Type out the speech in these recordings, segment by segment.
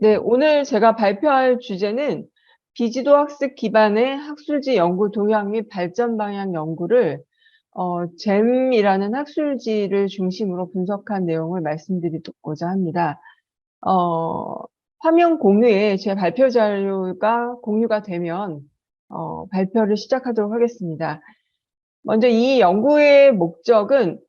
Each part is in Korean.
네, 오늘 제가 발표할 주제는 비지도 학습 기반의 학술지 연구 동향 및 발전 방향 연구를 잼이라는 학술지를 중심으로 분석한 내용을 말씀드리고자 합니다. 어, 화면 공유에 제 발표 자료가 공유가 되면 발표를 시작하도록 하겠습니다. 먼저 이 연구의 목적은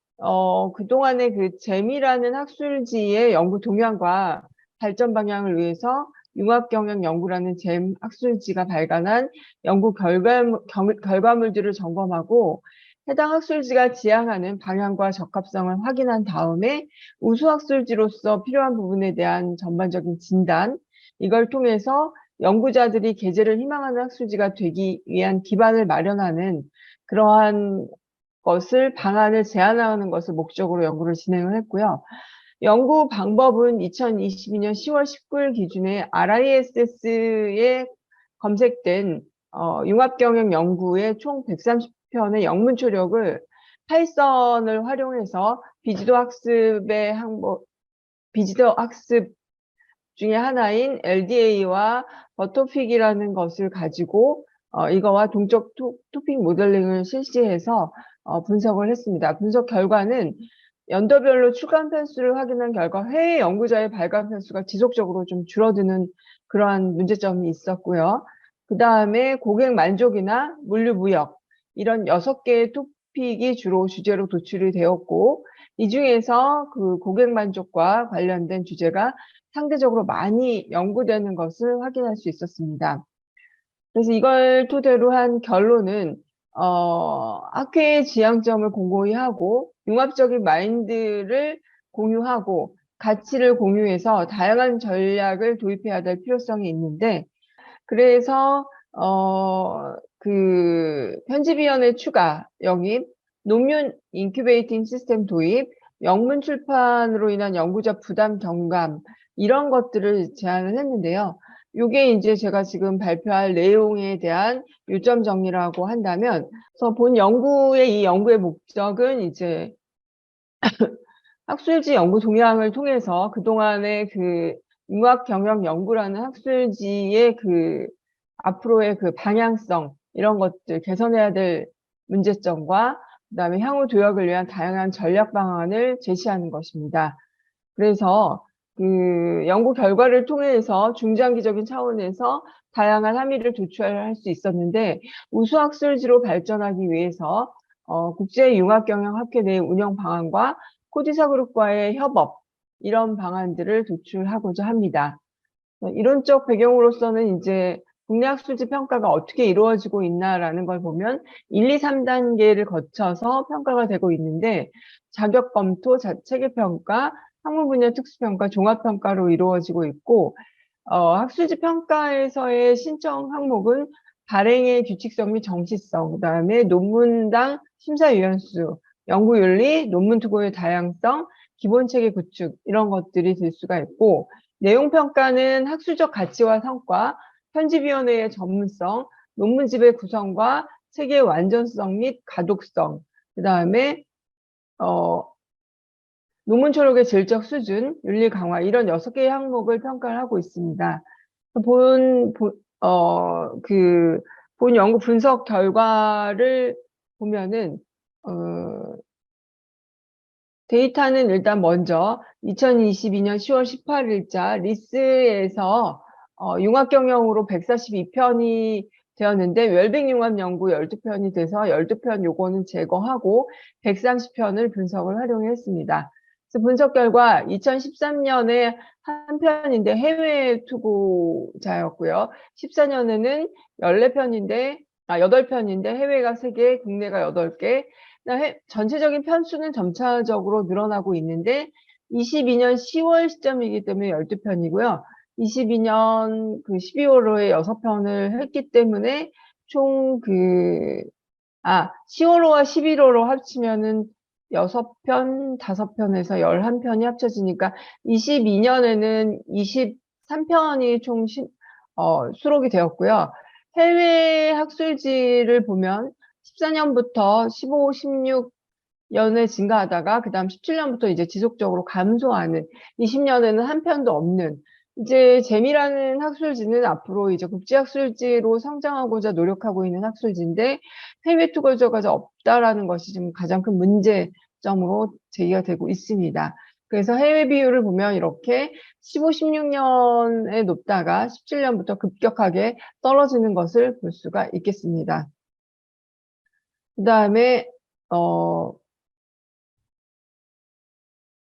그동안의 그 잼이라는 학술지의 연구 동향과 발전 방향을 위해서 융합경영연구라는 잼 학술지가 발간한 연구 결과물들을 점검하고 해당 학술지가 지향하는 방향과 적합성을 확인한 다음에 우수 학술지로서 필요한 부분에 대한 전반적인 진단, 이걸 통해서 연구자들이 게재를 희망하는 학술지가 되기 위한 기반을 마련하는 그러한 방안을 제안하는 것을 목적으로 연구를 진행을 했고요. 연구 방법은 2022년 10월 19일 기준에 RISS에 검색된 융합경영 연구의 총 130편의 영문 초력을 파이썬을 활용해서 비지도 학습 중에 하나인 LDA와 버터픽이라는 것을 가지고 이거와 동적 토픽 모델링을 실시해서 분석을 했습니다. 분석 결과는 연도별로 출간 편수를 확인한 결과 해외 연구자의 발간 편수가 지속적으로 좀 줄어드는 그러한 문제점이 있었고요. 그 다음에 고객 만족이나 물류 무역 이런 6개의 토픽이 주로 주제로 도출이 되었고, 이 중에서 그 고객 만족과 관련된 주제가 상대적으로 많이 연구되는 것을 확인할 수 있었습니다. 그래서 이걸 토대로 한 결론은 학회의 지향점을 공고히 하고 융합적인 마인드를 공유하고 가치를 공유해서 다양한 전략을 도입해야 될 필요성이 있는데, 그래서 그 편집위원회 추가 영입, 논문 인큐베이팅 시스템 도입, 영문 출판으로 인한 연구자 부담 경감 이런 것들을 제안을 했는데요. 요게 이제 제가 지금 발표할 내용에 대한 요점 정리라고 한다면, 그래서 이 연구의 목적은 이제 학술지 연구 동향을 통해서 그동안의 그 융합 경영 연구라는 학술지의 그 앞으로의 그 방향성 이런 것들 개선해야 될 문제점과 그다음에 향후 도약을 위한 다양한 전략 방안을 제시하는 것입니다. 그래서 그 연구 결과를 통해서 중장기적인 차원에서 다양한 함의를 도출할 수 있었는데, 우수 학술지로 발전하기 위해서 국제융합경영학회 내 운영 방안과 코디사 그룹과의 협업 이런 방안들을 도출하고자 합니다. 이론적 배경으로서는 이제 국내 학술지 평가가 어떻게 이루어지고 있나라는 걸 보면 1, 2, 3단계를 거쳐서 평가가 되고 있는데, 자격 검토, 체계 평가, 학문 분야 특수평가, 종합평가로 이루어지고 있고, 학술지 평가에서의 신청 항목은 발행의 규칙성 및 정시성, 그다음에 논문당 심사위원 수, 연구윤리, 논문 투고의 다양성, 기본체계 구축 이런 것들이 될 수가 있고, 내용평가는 학술적 가치와 성과, 편집위원회의 전문성, 논문집의 구성과 체계의 완전성 및 가독성, 그 다음에 논문 초록의 질적 수준, 윤리 강화 이런 6개의 항목을 평가를 하고 있습니다. 본 연구 분석 결과를 보면은 데이터는 일단 먼저 2022년 10월 18일자 리스에서 융합경영으로 142편이 되었는데, 웰빙융합 연구 12편이 돼서 12편 요거는 제거하고 130편을 분석을 활용했습니다. 그래서 분석 결과 2013년에 한 편인데 해외 투고자였고요. 14년에는 8편인데 해외가 3개, 국내가 8개, 전체적인 편수는 점차적으로 늘어나고 있는데 22년 10월 시점이기 때문에 12편이고요. 22년 그 12월호에 6편을 했기 때문에 총 10월호와 11월호 합치면은 6편, 5편에서 11편이 합쳐지니까 22년에는 23편이 총 수록이 되었고요. 해외 학술지를 보면 14년부터 15, 16년에 증가하다가 그 다음 17년부터 이제 지속적으로 감소하는, 20년에는 한 편도 없는 이제 재미라는 학술지는 앞으로 이제 국제학술지로 성장하고자 노력하고 있는 학술지인데 해외 투어가 없다라는 것이 지금 가장 큰 문제점으로 제기가 되고 있습니다. 그래서 해외 비율을 보면 이렇게 15, 16년에 높다가 17년부터 급격하게 떨어지는 것을 볼 수가 있겠습니다. 그 다음에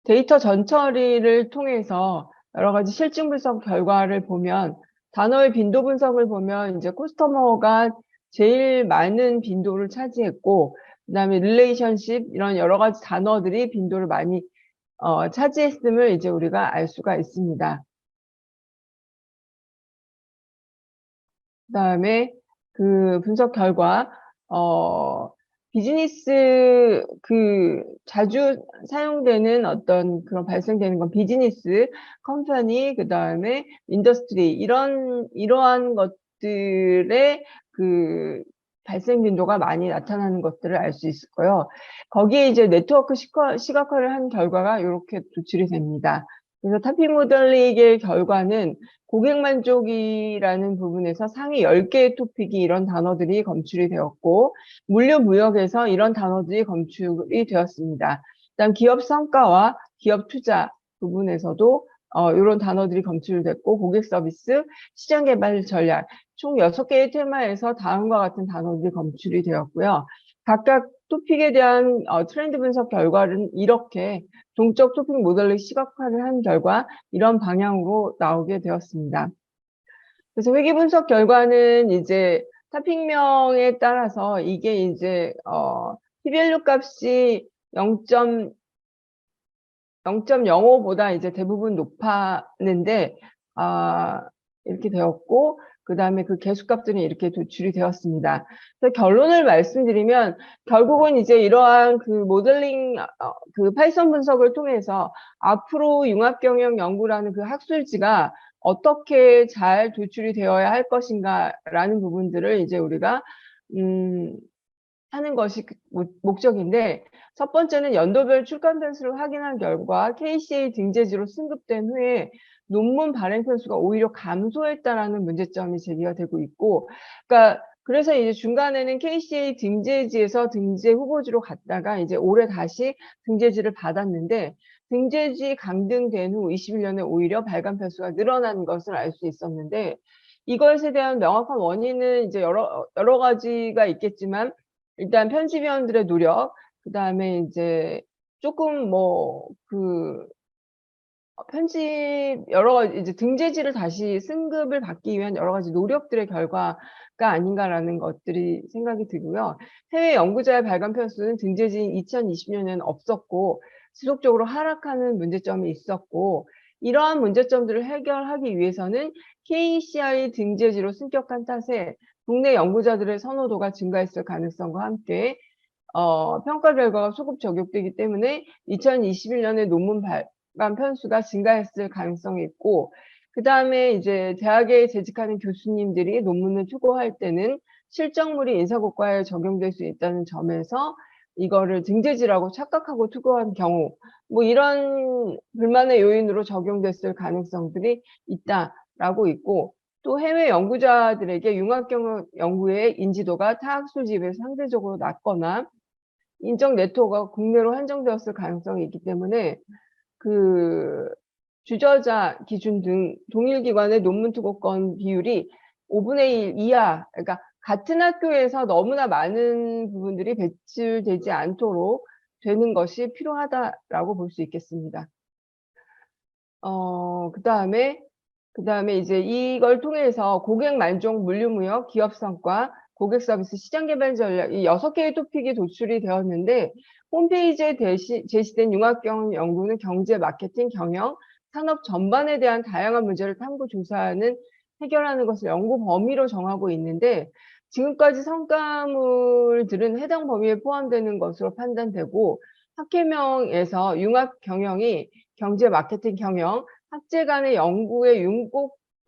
데이터 전처리를 통해서 여러 가지 실증 분석 결과를 보면 단어의 빈도 분석을 보면 이제 커스터머가 제일 많은 빈도를 차지했고 그다음에 릴레이션십 이런 여러 가지 단어들이 빈도를 많이 차지했음을 이제 우리가 알 수가 있습니다. 그다음에 그 분석 결과 비즈니스 자주 사용되는 어떤 그런 발생되는 건 비즈니스, 컴퍼니, 그다음에 인더스트리 이러한 것들의 그 발생 빈도가 많이 나타나는 것들을 알 수 있을 거예요. 거기에 이제 네트워크 시각화를 한 결과가 이렇게 도출이 됩니다. 그래서 타핑 모델링의 결과는 고객 만족이라는 부분에서 상위 10개의 토픽이 이런 단어들이 검출이 되었고 물류 무역에서 이런 단어들이 검출이 되었습니다. 일단 기업 성과와 기업 투자 부분에서도 이런 단어들이 검출됐고 고객 서비스, 시장 개발 전략 총 6개의 테마에서 다음과 같은 단어들이 검출이 되었고요. 각각 토픽에 대한 트렌드 분석 결과는 이렇게 동적 토픽 모델링 시각화를 한 결과 이런 방향으로 나오게 되었습니다. 그래서 회계 분석 결과는 이제 타픽명에 따라서 이게 이제 p-value 값이 0.05보다 이제 대부분 높았는데 이렇게 되었고 그 다음에 그 개수값들이 이렇게 도출이 되었습니다. 그래서 결론을 말씀드리면 결국은 이제 이러한 그 모델링 그 파이썬 분석을 통해서 앞으로 융합경영 연구라는 그 학술지가 어떻게 잘 도출이 되어야 할 것인가라는 부분들을 이제 우리가 하는 것이 목적인데 첫 번째는 연도별 출간 편수를 확인한 결과 KCA 등재지로 승급된 후에 논문 발행 편수가 오히려 감소했다라는 문제점이 제기가 되고 있고 그러니까 그래서 이제 중간에는 KCA 등재지에서 등재 후보지로 갔다가 이제 올해 다시 등재지를 받았는데 등재지 강등된 후 21년에 오히려 발간 편수가 늘어난 것을 알 수 있었는데 이것에 대한 명확한 원인은 이제 여러 가지가 있겠지만 일단 편집위원들의 노력, 그 다음에 이제 조금 편집 여러 가지 이제 등재지를 다시 승급을 받기 위한 여러 가지 노력들의 결과가 아닌가라는 것들이 생각이 들고요. 해외 연구자의 발간 편수는 등재지인 2020년에는 없었고 지속적으로 하락하는 문제점이 있었고 이러한 문제점들을 해결하기 위해서는 KCI 등재지로 승격한 탓에 국내 연구자들의 선호도가 증가했을 가능성과 함께 평가 결과가 소급 적용되기 때문에 2021년에 논문 발간 편수가 증가했을 가능성이 있고 그 다음에 이제 대학에 재직하는 교수님들이 논문을 투고할 때는 실적물이 인사고과에 적용될 수 있다는 점에서 이거를 등재지라고 착각하고 투고한 경우 이런 불만의 요인으로 적용됐을 가능성들이 있다라고 있고 또 해외 연구자들에게 융합경영 연구의 인지도가 타 학술지에 비해 상대적으로 낮거나 인적 네트워크가 국내로 한정되었을 가능성이 있기 때문에 그 주저자 기준 등 동일 기관의 논문 투고권 비율이 5분의 1 이하, 그러니까 같은 학교에서 너무나 많은 부분들이 배출되지 않도록 되는 것이 필요하다라고 볼 수 있겠습니다. 그 다음에 이제 이걸 통해서 고객 만족, 물류무역, 기업 성과, 고객 서비스, 시장 개발 전략 이 6개의 토픽이 도출이 되었는데 홈페이지에 제시된 융합경영 연구는 경제, 마케팅, 경영, 산업 전반에 대한 다양한 문제를 탐구, 조사하는, 해결하는 것을 연구 범위로 정하고 있는데 지금까지 성과물들은 해당 범위에 포함되는 것으로 판단되고 학회명에서 융합경영이 경제, 마케팅, 경영, 학제 간의 연구의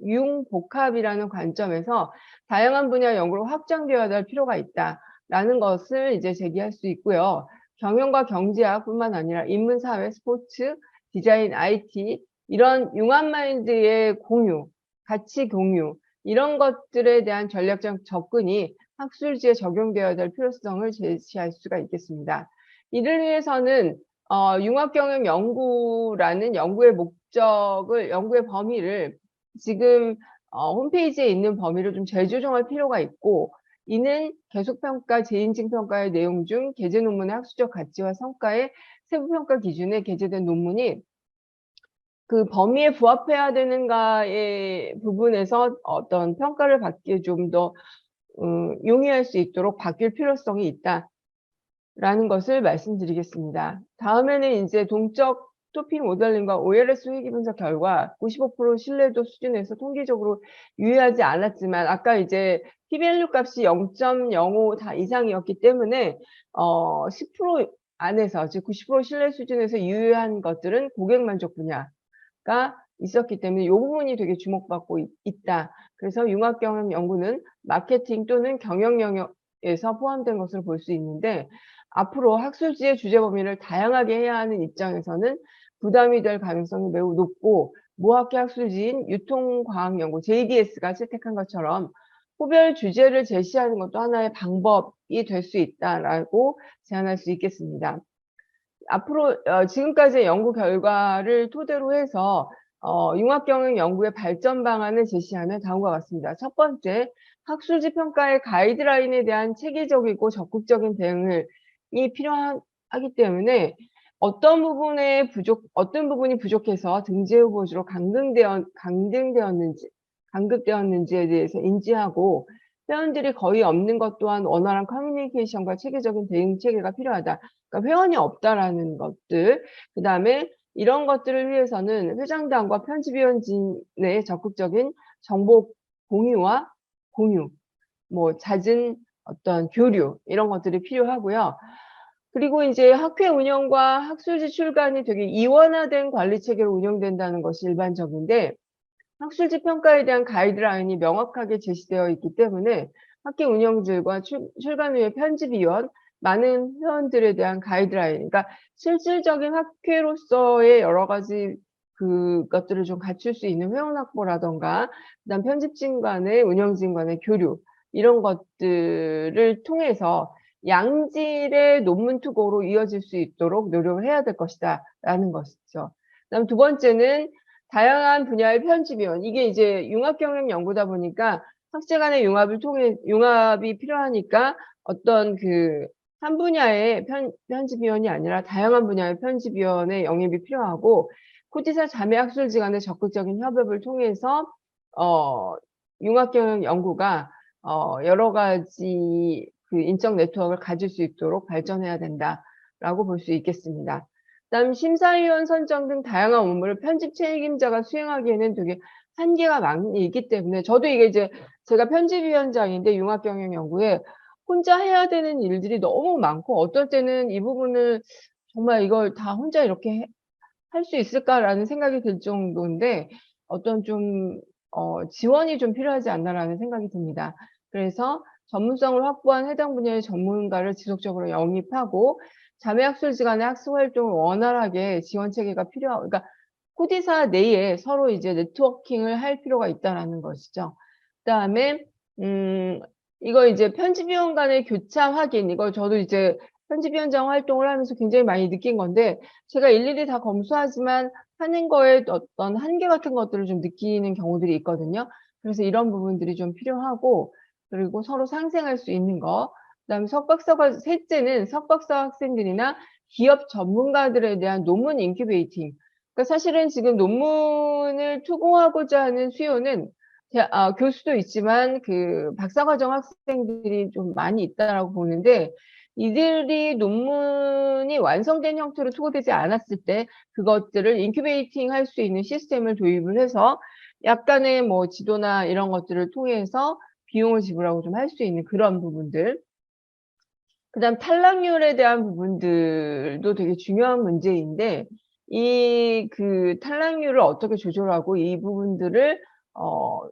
융복합이라는 관점에서 다양한 분야 연구로 확장되어야 할 필요가 있다라는 것을 이제 제기할 수 있고요. 경영과 경제학뿐만 아니라 인문사회, 스포츠, 디자인, IT 이런 융합 마인드의 공유, 가치 공유, 이런 것들에 대한 전략적 접근이 학술지에 적용되어야 될 필요성을 제시할 수가 있겠습니다. 이를 위해서는 융합경영 연구라는 연구의 목적을, 연구의 범위를 지금 홈페이지에 있는 범위를 좀 재조정할 필요가 있고, 이는 계속평가, 재인증평가의 내용 중 게재 논문의 학술적 가치와 성과의 세부평가 기준에 게재된 논문이 그 범위에 부합해야 되는가의 부분에서 어떤 평가를 받기에 좀 더 용이할 수 있도록 바뀔 필요성이 있다라는 것을 말씀드리겠습니다. 다음에는 이제 동적 토픽 모델링과 OLS 회귀 분석 결과 95% 신뢰도 수준에서 통계적으로 유의하지 않았지만, 아까 이제 p-value 값이 0.05 다 이상이었기 때문에 10% 안에서, 즉 90% 신뢰 수준에서 유의한 것들은 고객 만족 분야가 있었기 때문에 이 부분이 되게 주목받고 있다. 그래서 융합경영 연구는 마케팅 또는 경영 영역에서 포함된 것으로 볼 수 있는데, 앞으로 학술지의 주제 범위를 다양하게 해야 하는 입장에서는 부담이 될 가능성이 매우 높고, 모학계 학술지인 유통과학연구 JDS가 채택한 것처럼 호별 주제를 제시하는 것도 하나의 방법이 될 수 있다라고 제안할 수 있겠습니다. 앞으로 지금까지의 연구 결과를 토대로 해서 융합경영 연구의 발전 방안을 제시하면 다음과 같습니다. 첫 번째, 학술지 평가의 가이드라인에 대한 체계적이고 적극적인 대응이 필요하기 때문에 어떤 부분이 부족해서 등재 후보지로 강급되었는지에 대해서 인지하고, 회원들이 거의 없는 것 또한 원활한 커뮤니케이션과 체계적인 대응 체계가 필요하다. 그러니까 회원이 없다라는 것들, 그 다음에 이런 것들을 위해서는 회장단과 편집위원진의 적극적인 정보 공유와 잦은 어떤 교류, 이런 것들이 필요하고요. 그리고 이제 학회 운영과 학술지 출간이 되게 이원화된 관리 체계로 운영된다는 것이 일반적인데, 학술지 평가에 대한 가이드라인이 명확하게 제시되어 있기 때문에 학회 운영진과 출간 후에 편집위원, 많은 회원들에 대한 가이드라인, 그러니까 실질적인 학회로서의 여러 가지 그것들을 좀 갖출 수 있는 회원 확보라던가, 그다음 편집진 간의, 운영진 간의 교류, 이런 것들을 통해서 양질의 논문 투고로 이어질 수 있도록 노력을 해야 될 것이다라는 것이죠. 그다음 두 번째는 다양한 분야의 편집위원. 이게 이제 융합경영 연구다 보니까 학제 간의 융합이 필요하니까 어떤 한 분야의 편집위원이 아니라 다양한 분야의 편집위원의 영입이 필요하고, 코디사 자매 학술지 간의 적극적인 협업을 통해서 융합경영 연구가 여러 가지 인적 네트워크를 가질 수 있도록 발전해야 된다라고 볼 수 있겠습니다. 그다음 심사위원 선정 등 다양한 업무를 편집 책임자가 수행하기에는 되게 한계가 많이 있기 때문에, 저도 이게 이제 제가 편집위원장인데 융합경영연구에 혼자 해야 되는 일들이 너무 많고, 어떨 때는 이 부분을 정말 이걸 다 혼자 이렇게 할 수 있을까라는 생각이 들 정도인데, 어떤 지원이 좀 필요하지 않나라는 생각이 듭니다. 그래서 전문성을 확보한 해당 분야의 전문가를 지속적으로 영입하고, 자매학술지 간의 학술 활동을 원활하게 지원 체계가 필요하고, 그러니까 코디사 내에 서로 이제 네트워킹을 할 필요가 있다라는 것이죠. 그다음에 이거 이제 편집위원 간의 교차 확인, 이거 저도 이제 편집위원장 활동을 하면서 굉장히 많이 느낀 건데, 제가 일일이 다 검수하지만 하는 거에 어떤 한계 같은 것들을 좀 느끼는 경우들이 있거든요. 그래서 이런 부분들이 좀 필요하고, 그리고 서로 상생할 수 있는 거. 그다음에 셋째는 석박사 학생들이나 기업 전문가들에 대한 논문 인큐베이팅. 그러니까 사실은 지금 논문을 투고하고자 하는 수요는 교수도 있지만 박사과정 학생들이 좀 많이 있다라고 보는데, 이들이 논문이 완성된 형태로 투고되지 않았을 때 그것들을 인큐베이팅 할 수 있는 시스템을 도입을 해서 약간의 지도나 이런 것들을 통해서 비용을 지불하고 좀 할 수 있는 그런 부분들. 그다음 탈락률에 대한 부분들도 되게 중요한 문제인데, 이 탈락률을 어떻게 조절하고 이 부분들을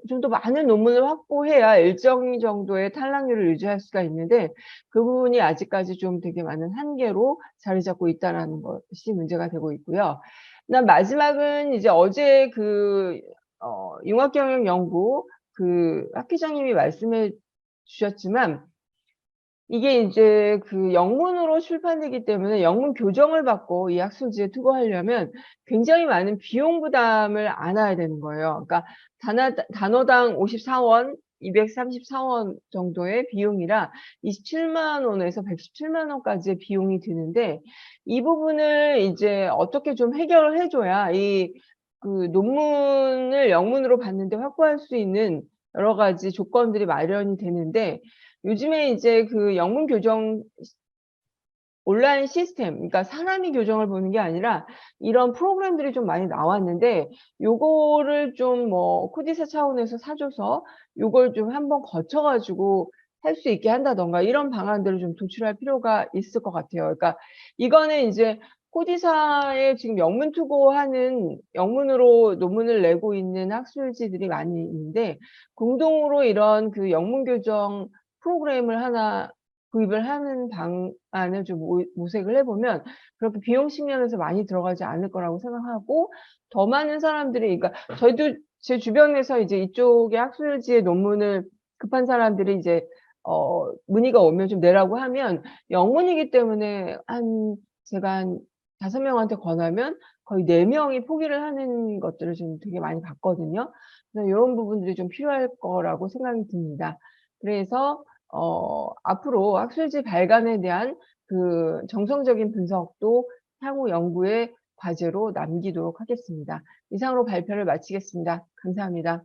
좀 더 많은 논문을 확보해야 일정 정도의 탈락률을 유지할 수가 있는데, 그 부분이 아직까지 좀 되게 많은 한계로 자리 잡고 있다는 것이 문제가 되고 있고요. 그다음 마지막은 이제 어제 융합경영연구 학회장님이 말씀해 주셨지만, 이게 이제 영문으로 출판되기 때문에 영문 교정을 받고 이 학술지에 투고하려면 굉장히 많은 비용 부담을 안아야 되는 거예요. 그러니까 단어당 54원, 234원 정도의 비용이라 27만 원에서 117만 원까지의 비용이 드는데, 이 부분을 이제 어떻게 좀 해결을 해줘야 논문을 영문으로 받는데 확보할 수 있는 여러 가지 조건들이 마련이 되는데, 요즘에 이제 영문 교정 온라인 시스템, 그러니까 사람이 교정을 보는 게 아니라 이런 프로그램들이 좀 많이 나왔는데, 요거를 좀 코디사 차원에서 사줘서 요걸 좀 한번 거쳐 가지고 할 수 있게 한다던가, 이런 방안들을 좀 도출할 필요가 있을 것 같아요. 그러니까 이거는 이제 코디사에 지금 영문 투고하는, 영문으로 논문을 내고 있는 학술지들이 많이 있는데, 공동으로 이런 영문 교정 프로그램을 하나 구입을 하는 방안을 좀 모색을 해보면 그렇게 비용 측면에서 많이 들어가지 않을 거라고 생각하고, 더 많은 사람들이, 그러니까 저희도 제 주변에서 이제 이쪽의 학술지의 논문을 급한 사람들이 이제 문의가 오면 좀 내라고 하면, 영문이기 때문에 제가 한 5명한테 권하면 거의 4명이 포기를 하는 것들을 좀 되게 많이 봤거든요. 그래서 이런 부분들이 좀 필요할 거라고 생각이 듭니다. 그래서 앞으로 학술지 발간에 대한 정성적인 분석도 향후 연구의 과제로 남기도록 하겠습니다. 이상으로 발표를 마치겠습니다. 감사합니다.